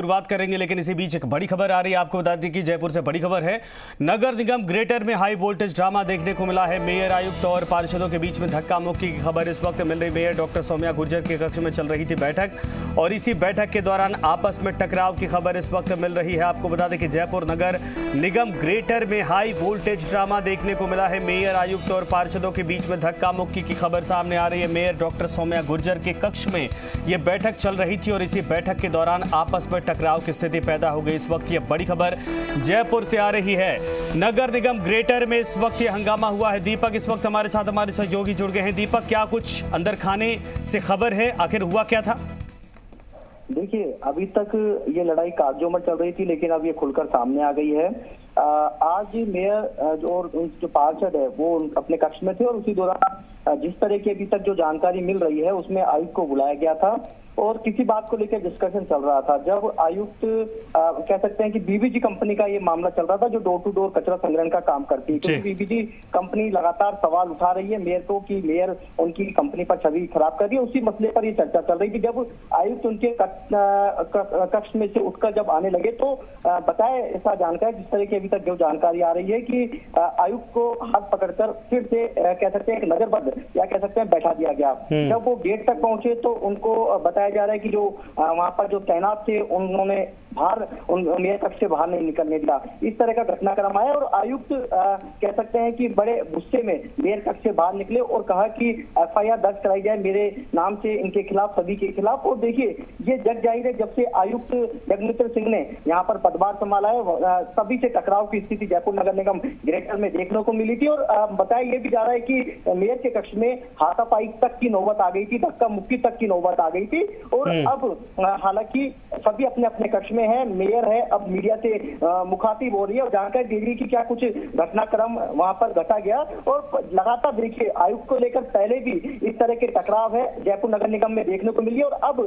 शुरुआत करेंगे, लेकिन इसी बीच एक बड़ी खबर आ रही है। आपको बता दें कि जयपुर से बड़ी खबर है। नगर निगम ग्रेटर में हाई वोल्टेज ड्रामा देखने को मिला है। मेयर, आयुक्त और पार्षदों के बीच में धक्का मुक्की की खबर इस वक्त मिल रही। मेयर डॉक्टर सौम्या गुर्जर के कक्ष में चल रही थी बैठक और इसी बैठक के दौरान आपस में टकराव की खबर इस वक्त मिल रही है। आपको बता दें कि जयपुर नगर निगम ग्रेटर में हाई वोल्टेज ड्रामा देखने को मिला है। मेयर, आयुक्त और पार्षदों के बीच में धक्का मुक्की की खबर सामने आ रही है। मेयर डॉक्टर सौम्या गुर्जर के कक्ष में यह बैठक चल रही थी और इसी बैठक के दौरान आपस में टकराव की स्थिति पैदा हो गई। इस वक्त ये बड़ी खबर जयपुर से आ रही है। नगर निगम ग्रेटर में इस वक्त ये हंगामा हुआ है। दीपक इस वक्त हमारे साथ हमारे सहयोगी जुड़ गए हैं। दीपक, क्या कुछ अंदर खाने से खबर है? आखिर हुआ क्या था? देखिए, अभी तक ये लड़ाई कागजों में चल रही थी, लेकिन अब ये खुलकर सामने आ गई है। आज मेयर और जो पार्षद है वो अपने कक्ष में थे और उसी दौरान जिस तरह की अभी तक जो जानकारी मिल रही है उसमें आयुक्त को बुलाया गया था और किसी बात को लेकर डिस्कशन चल रहा था। जब आयुक्त कह सकते हैं कि बीबीजी कंपनी का ये मामला चल रहा था, जो डोर टू डोर कचरा संग्रहण का काम करती है, क्योंकि बीबीजी कंपनी लगातार सवाल उठा रही है मेयर को कि मेयर उनकी कंपनी पर छवि खराब कर रही है। उसी मसले पर ये चर्चा चल रही थी। जब आयुक्त उनके कक्ष में से उठकर जब आने लगे तो बताया ऐसा जानकारी, जिस तरह की अभी तक जो जानकारी आ रही है कि आयुक्त को हाथ पकड़कर फिर से कह सकते हैं नजरबंद या कह सकते हैं बैठा दिया गया। जब वो गेट तक पहुंचे तो उनको बताया जा रहा है कि जो वहां पर जो तैनात थे उन्होंने बाहर मेयर कक्ष से बाहर नहीं निकलने दिया। इस तरह का घटनाक्रम आया और आयुक्त कह सकते हैं कि बड़े गुस्से में मेयर कक्ष से बाहर निकले और कहा कि एफआईआर दर्ज कराई जाए मेरे नाम से, इनके खिलाफ, सभी के खिलाफ। और देखिए, ये जग जाहिर है, जब से आयुक्त जगमित्र सिंह ने यहाँ पर पदभार संभाला है सभी से टकराव की स्थिति जयपुर नगर निगम ग्रेटर में देखने को मिली थी। और बताया ये भी जा रहा है कि मेयर के कक्ष में हाथापाई तक की नौबत आ गई थी, धक्का मुक्की तक की नौबत आ गई थी। और अब हालांकि सभी अपने अपने कक्ष में है। मेयर है अब मीडिया से मुखातिब हो रही है और जानकारी दे रही है कि क्या कुछ घटनाक्रम वहां पर घटा गया। और लगातार देखिए, आयुक्त को लेकर पहले भी इस तरह के टकराव है जयपुर नगर निगम में देखने को मिली और अब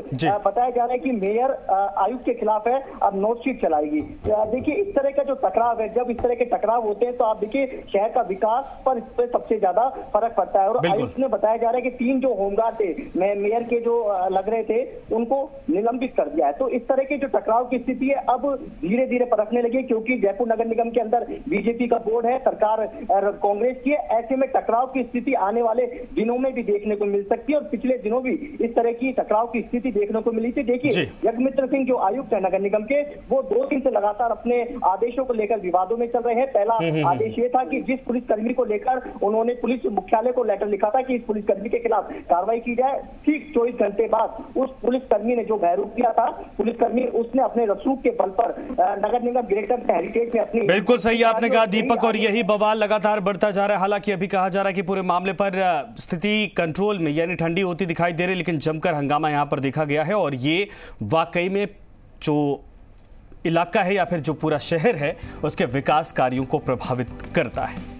बताया जा रहा है कि मेयर आयुक्त के खिलाफ है, अब नोट शीट चलाएगी। देखिए, इस तरह का जो टकराव है, जब इस तरह के टकराव होते हैं तो आप देखिए शहर का विकास पर इस पर सबसे ज्यादा फर्क पड़ता है। और आयुक्त ने बताया जा रहा है कि 3 जो होमगार्ड थे मेयर के जो लग रहे थे उनको निलंबित कर दिया है। तो इस तरह के जो टकराव की स्थिति है अब धीरे धीरे परखने लगी, क्योंकि जयपुर नगर निगम के अंदर बीजेपी का बोर्ड है, सरकार कांग्रेस की है। ऐसे में टकराव की स्थिति आने वाले दिनों में भी देखने को मिल सकती है और पिछले दिनों भी इस तरह की टकराव की स्थिति देखने को मिली थी। देखिए, जगमित्र सिंह जो आयुक्त है नगर निगम के, वो 2 दिन से लगातार अपने आदेशों को लेकर विवादों में चल रहे हैं। पहला आदेश ये था कि जिस पुलिसकर्मी को लेकर उन्होंने पुलिस मुख्यालय को लेटर लिखा था कि इस पुलिसकर्मी के खिलाफ कार्रवाई की जाए, ठीक 24 घंटे बाद उस पुलिसकर्मी ने जो बहरूप किया था, पुलिसकर्मी उसने अपने रसूख के बल पर नगर निगम ग्रेटर हेरिटेज में अपनी। बिल्कुल सही आपने कहा दीपक, और यही बवाल लगातार बढ़ता जा रहा है। हालांकि अभी कहा जा रहा है कि पूरे मामले पर स्थिति कंट्रोल में यानी ठंडी होती दिखाई दे रही, लेकिन जमकर हंगामा यहां पर देखा गया है और ये वाकई में जो इलाका है या फिर जो पूरा शहर है उसके विकास कार्यों को प्रभावित करता है।